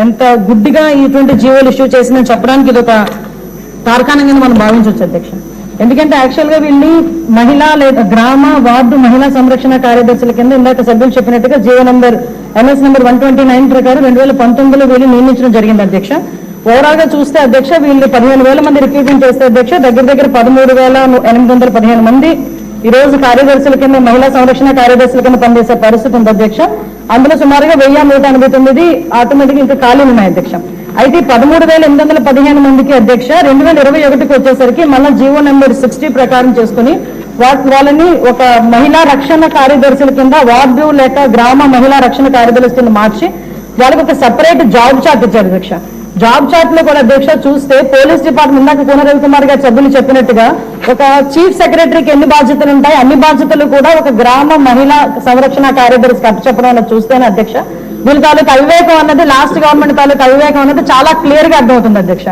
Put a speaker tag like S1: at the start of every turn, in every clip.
S1: ఎంత గుడ్డిగా ఇటువంటి జీవోలు ఇష్యూ చేసిందని చెప్పడానికి ఇది ఒక తార్కాణంగా మనం భావించవచ్చు అధ్యక్ష. ఎందుకంటే యాక్చువల్ గా వీళ్ళని మహిళా లేదా గ్రామ వార్డు మహిళా సంరక్షణ కార్యదర్శుల కింద ఇందాక సభ్యులు చెప్పినట్టుగా జీవో నంబర్ ఎంఎస్ నంబర్ 129 ప్రకారం 2019లో వీళ్ళు నియమించడం జరిగింది అధ్యక్ష. ఓవరాల్ గా చూస్తే అధ్యక్ష వీళ్ళు 15,000 మంది రిక్రూట్మెంట్ చేస్తే అధ్యక్ష దగ్గర 13,815 మంది ఈ రోజు కార్యదర్శుల కింద మహిళా సంరక్షణ కార్యదర్శుల కింద పనిచేసే పరిస్థితి ఉంది అధ్యక్ష. అందులో సుమారుగా 1,189 ఆటోమేటిక్ ఇంకా ఖాళీలు ఉన్నాయి అధ్యక్ష. అయితే 13,815 మందికి అధ్యక్ష 2021కి వచ్చేసరికి మళ్ళీ జీవో నెంబర్ 60 ప్రకారం చేసుకుని వాళ్ళని ఒక మహిళా రక్షణ కార్యదర్శుల కింద వార్డు లేక గ్రామ మహిళా రక్షణ కార్యదర్శుల కింద మార్చి వాళ్ళకి ఒక సెపరేట్ జాబ్ చార్ట్ ఇచ్చారు అధ్యక్ష. జాబ్ చార్ట్ లో కూడా అధ్యక్ష చూస్తే పోలీస్ డిపార్ట్మెంట్ ఇందాక కోన రవికుమార్ గారు సభ్యులు చెప్పినట్టుగా ఒక చీఫ్ సెక్రటరీకి ఎన్ని బాధ్యతలు ఉంటాయి అన్ని బాధ్యతలు కూడా ఒక గ్రామ మహిళా సంరక్షణ కార్యదర్శికి అప్పచెప్పడం అన్నది చూస్తేనే అధ్యక్ష వీళ్ళ తాలూకు అవివేకం అన్నది లాస్ట్ గవర్నమెంట్ తాలూకు అవివేకం అన్నది చాలా క్లియర్ గా అర్థమవుతుంది అధ్యక్ష.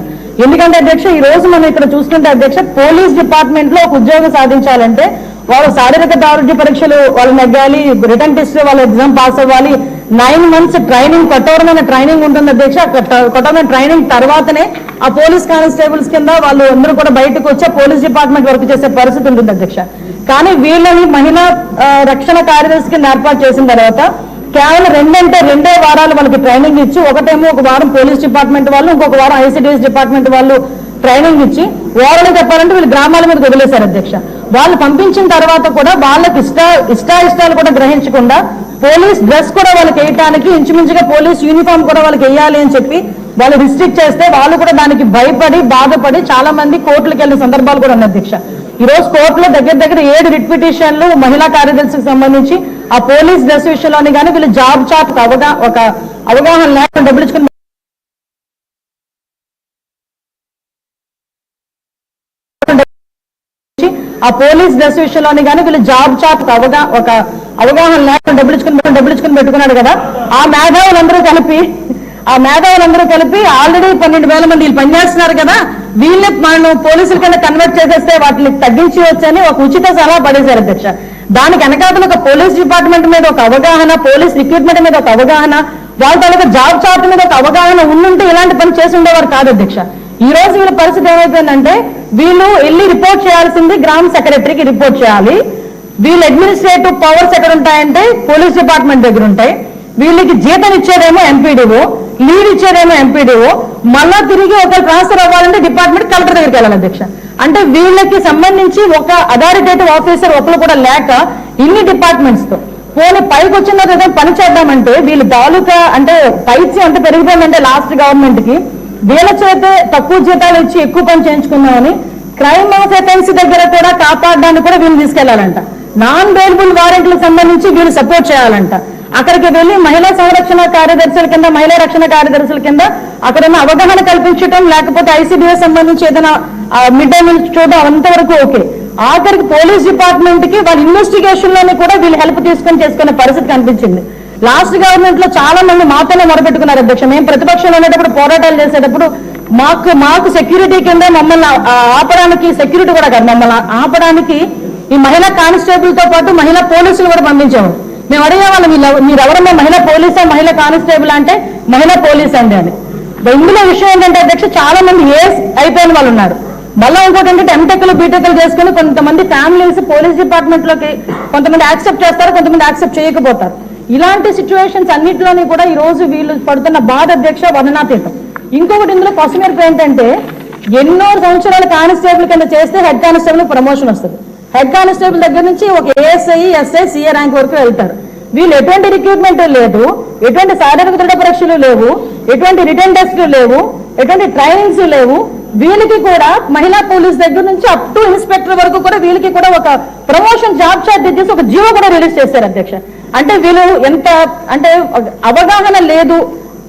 S1: ఎందుకంటే అధ్యక్ష ఈ రోజు మనం ఇక్కడ చూసుకుంటే అధ్యక్ష పోలీస్ డిపార్ట్మెంట్ లో ఒక ఉద్యోగం సాధించాలంటే వాళ్ళు శారీరక దారుఢ్య పరీక్షలు వాళ్ళు నెగ్గాలి, రిటర్న్ టెస్ట్ వాళ్ళ ఎగ్జామ్ పాస్ అవ్వాలి, 9 months ట్రైనింగ్ కఠోరమైన ట్రైనింగ్ ఉంటుంది అధ్యక్ష. కఠోరమైన ట్రైనింగ్ తర్వాతనే ఆ పోలీస్ కానిస్టేబుల్స్ కింద వాళ్ళు అందరూ కూడా బయటకు వచ్చే పోలీస్ డిపార్ట్మెంట్ వర్క్ చేసే పరిస్థితి ఉంటుంది అధ్యక్ష. కానీ వీళ్ళని మహిళా రక్షణ కార్యదర్శి కింద ఏర్పాటు చేసిన తర్వాత కేవలం 2 వారాలు వాళ్ళకి ట్రైనింగ్ ఇచ్చి ఒకటేమో ఒక వారం పోలీస్ డిపార్ట్మెంట్ వాళ్ళు ఇంకొక వారం ఐసిడిఎస్ డిపార్ట్మెంట్ వాళ్ళు ట్రైనింగ్ ఇచ్చి ఓవరాల్ చెప్పాలంటే వీళ్ళు గ్రామాల మీద వదిలేశారు అధ్యక్ష. వాళ్ళు పంపించిన తర్వాత కూడా వాళ్ళకి ఇష్టాలు కూడా గ్రహించకుండా పోలీస్ డ్రెస్ కూడా వాళ్ళకి వేయడానికి ఇంచుమించుగా పోలీస్ యూనిఫామ్ కూడా వాళ్ళకి వేయాలి అని చెప్పి వాళ్ళు రిస్ట్రిక్ట్ చేస్తే వాళ్ళు కూడా దానికి భయపడి బాధపడి చాలా మంది కోర్టులకు వెళ్ళిన సందర్భాలు కూడా ఉన్నాయి అధ్యక్ష. ఈ రోజు కోర్టులో దగ్గర 7 రిట్ పిటిషన్లు మహిళా కార్యదర్శికి సంబంధించి ఆ పోలీస్ డ్రెస్ విషయంలోని కానీ వీళ్ళు జాబ్ చార్ట్ ఒక అవగాహన లేకుండా డబ్బులు ఇచ్చుకుని ఆ పోలీస్ డ్రెస్ విషయంలోని కానీ వీళ్ళు జాబ్ చార్ట్ ఒక అవగాహన లేకుండా డబ్బులు ఇచ్చుకుని పెట్టుకున్నాడు కదా. ఆ మేధావులందరూ కలిపి ఆల్రెడీ 12,000 మంది వీళ్ళు పనిచేస్తున్నారు కదా, వీళ్ళని మనం పోలీసుల కింద కన్వర్ట్ చేసేస్తే వాటిని తగ్గించి వచ్చని ఒక ఉచిత సలహా పడేశారు అధ్యక్ష. దానికి వెనకాతలు ఒక పోలీస్ డిపార్ట్మెంట్ మీద ఒక అవగాహన, పోలీస్ రిక్రూట్మెంట్ మీద ఒక అవగాహన, వాళ్ళ తాలూకా జాబ్ చార్ట్ మీద ఒక అవగాహన ఉండుంటే ఇలాంటి పని చేసి ఉండేవారు కాదు అధ్యక్ష. ఈ రోజు వీళ్ళ పరిస్థితి ఏమైపోయిందంటే వీళ్ళు వెళ్ళి రిపోర్ట్ చేయాల్సింది గ్రామ సెక్రటరీకి రిపోర్ట్ చేయాలి. వీళ్ళ అడ్మినిస్ట్రేటివ్ పవర్స్ ఎక్కడ ఉంటాయంటే పోలీస్ డిపార్ట్మెంట్ దగ్గర ఉంటాయి. వీళ్ళకి జీతం ఇచ్చేదేమో ఎంపీడీఓ, లీడ్ ఇచ్చేదేమో ఎంపీడీఓ, మళ్ళా తిరిగి ఒక ట్రాన్స్ఫర్ అవ్వాలంటే డిపార్ట్మెంట్ కలెక్టర్ దగ్గరికి వెళ్ళాలి అధ్యక్ష. అంటే వీళ్ళకి సంబంధించి ఒక అథారిటేటివ్ ఆఫీసర్ ఒకరు కూడా లేక ఇన్ని డిపార్ట్మెంట్స్ తో పోనీ పైకి వచ్చిన ఏదైనా పని చేద్దామంటే వీళ్ళు తాలూకా అంటే పైచి అంత పెరిగిపోయిందంటే లాస్ట్ గవర్నమెంట్ కి వీళ్ళ చేతే తక్కువ జీతాలు ఇచ్చి ఎక్కువ పని చేయించుకున్నామని క్రైమ్ ఆఫ్ అఫెన్స్ దగ్గర కూడా కాపాడడానికి కూడా వీళ్ళు తీసుకెళ్లాలంట. నాన్ బెయిలబుల్ వారెంట్లకు సంబంధించి వీళ్ళు సపోర్ట్ చేయాలంట. అక్కడికి వెళ్ళి మహిళా సంరక్షణ కార్యదర్శుల కింద మహిళా రక్షణ కార్యదర్శుల కింద అక్కడ అవగాహన కల్పించడం లేకపోతే ఐసీడీఎస్ సంబంధించి ఏదైనా మిడ్ డే మీల్స్ చూడడం అంతవరకు ఓకే. ఆఖరికి పోలీస్ డిపార్ట్మెంట్ కి వాళ్ళ ఇన్వెస్టిగేషన్ లోనే కూడా వీళ్ళు హెల్ప్ తీసుకొని చేసుకునే పరిస్థితి కనిపించింది. లాస్ట్ గవర్నమెంట్ లో చాలా మంది మాతోనే మొరపెట్టుకున్నారు అధ్యక్ష. మేము ప్రతిపక్షంలో ఉండేటప్పుడు పోరాటాలు చేసేటప్పుడు మాకు సెక్యూరిటీ కింద మమ్మల్ని ఆపడానికి సెక్యూరిటీ కూడా కాదు, మమ్మల్ని ఆపడానికి ఈ మహిళా కానిస్టేబుల్ తో పాటు మహిళా పోలీసులు కూడా పంపించాము. మేము అడిగేవాళ్ళం మీరు ఎవరన్నా మహిళా పోలీసా మహిళా కానిస్టేబుల్ అంటే మహిళా పోలీస్ అండి అని. ఇందులో విషయం ఏంటంటే అధ్యక్ష చాలా మంది ఏజ్ అయిపోయిన వాళ్ళు ఉన్నారు. మళ్ళీ ఇంకోటి ఏంటంటే ఎంటెక్లు బీటెక్లు చేసుకుని కొంతమంది ఫ్యామిలీస్ పోలీస్ డిపార్ట్మెంట్ లోకి కొంతమంది యాక్సెప్ట్ చేస్తారు, కొంతమంది యాక్సెప్ట్ చేయకపోతారు. ఇలాంటి సిచ్యువేషన్స్ అన్నింటిలోని కూడా ఈ రోజు వీళ్ళు పడుతున్న బాధ అధ్యక్ష వర్ణనాతీతం. ఇంకొకటి ఇందులో పసుమేర్పు ఏంటంటే ఎన్నో సంవత్సరాల కానిస్టేబుల్ కింద చేస్తే హెడ్ కానిస్టేబుల్ ప్రమోషన్ వస్తుంది. హెడ్ కానిస్టేబుల్ దగ్గర నుంచి ఒక ఏఎస్ఐ ఎస్ఐ సిఏ ర్యాంక్ వరకు వెళ్తారు. వీళ్ళు ఎటువంటి రిక్రూట్మెంట్ లేదు, ఎటువంటి శారీరక దృఢ పరీక్షలు లేవు, ఎటువంటి రిటర్న్ టెస్టులు లేవు, ఎటువంటి ట్రైనింగ్స్ లేవు. వీళ్ళకి కూడా మహిళా పోలీస్ దగ్గర నుంచి అప్ టు ఇన్స్పెక్టర్ వరకు కూడా వీళ్ళకి కూడా ఒక ప్రమోషన్ జాబ్ చార్ట్ ఇచ్చేసి ఒక జీవో కూడా రిలీజ్ చేశారు అధ్యక్ష. అంటే వీళ్ళు ఎంత అంటే అవగాహన లేదు.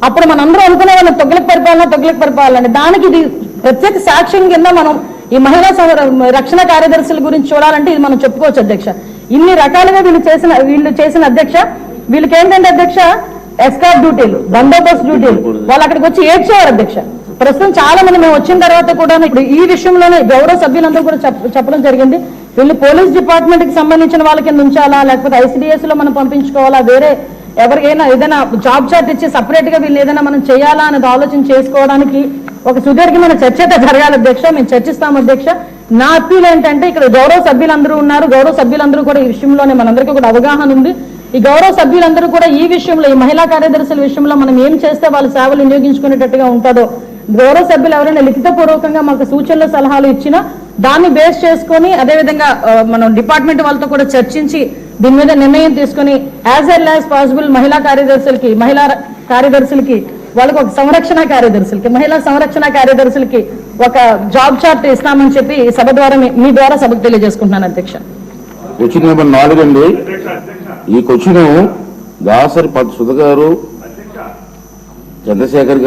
S1: అప్పుడు మనందరూ అనుకునే వాళ్ళం తొగ్గులకు పరిపాలన దానికి ఇది ప్రత్యేక సాక్ష్యం కింద మనం ఈ మహిళా రక్షణ కార్యదర్శుల గురించి చూడాలంటే ఇది మనం చెప్పుకోవచ్చు అధ్యక్ష. ఇన్ని రకాలుగా వీళ్ళు చేసిన అధ్యక్ష వీళ్ళకి ఏంటంటే అధ్యక్ష ఎస్కార్ట్ డ్యూటీలు, బందోబస్తు డ్యూటీలు వాళ్ళు అక్కడికి వచ్చి ఏడ్చేవారు అధ్యక్ష. ప్రస్తుతం చాలా మంది మేము వచ్చిన తర్వాత కూడా ఇప్పుడు ఈ విషయంలోనే గౌరవ సభ్యులందరూ కూడా చెప్పడం జరిగింది. వీళ్ళు పోలీస్ డిపార్ట్మెంట్ కి సంబంధించిన వాళ్ళ కింద ఉంచాలా లేకపోతే ఐసీడీఎస్ లో మనం పంపించుకోవాలా, వేరే ఎవరికైనా ఏదైనా జాబ్ చార్ట్ ఇచ్చి సపరేట్ గా వీళ్ళు ఏదైనా మనం చేయాలా అనేది ఆలోచన చేసుకోవడానికి ఒక సుదీర్ఘమైన చర్చ అయితే జరగాలి అధ్యక్ష. మేము చర్చిస్తాం అధ్యక్ష. నా అప్పీల్ ఏంటంటే ఇక్కడ గౌరవ సభ్యులందరూ ఉన్నారు, గౌరవ సభ్యులందరూ కూడా ఈ విషయంలోనే మనందరికీ కూడా అవగాహన ఉంది. ఈ గౌరవ సభ్యులందరూ కూడా ఈ విషయంలో, ఈ మహిళా కార్యదర్శుల విషయంలో మనం ఏం చేస్తే వాళ్ళ సేవలు వినియోగించుకునేటట్టుగా ఉంటుందో గౌరవ సభ్యులు ఎవరైనా లిఖితపూర్వకంగా మాకు సూచనలు సలహాలు ఇచ్చినా దాన్ని బేస్ చేసుకొని అదేవిధంగా మనం డిపార్ట్మెంట్ వాళ్ళతో కూడా చర్చించి దీని మీద నిర్ణయం తీసుకొని యాజ్ ఎర్లీ యాజ్ పాసిబుల్ మహిళా కార్యదర్శులకి వాళ్ళకి ఒక మహిళా సంరక్షణ కార్యదర్శులకి ఒక జాబ్ చార్ట్ ఇస్తామని చెప్పి సభ ద్వారా మీ ద్వారా సభకు తెలియజేసుకుంటున్నాను అధ్యక్ష.
S2: క్వశ్చన్ నెంబర్ 4 అండి. ఈ క్వశ్చన్ దాసరి సుధ గారు, చంద్రశేఖర్ గారు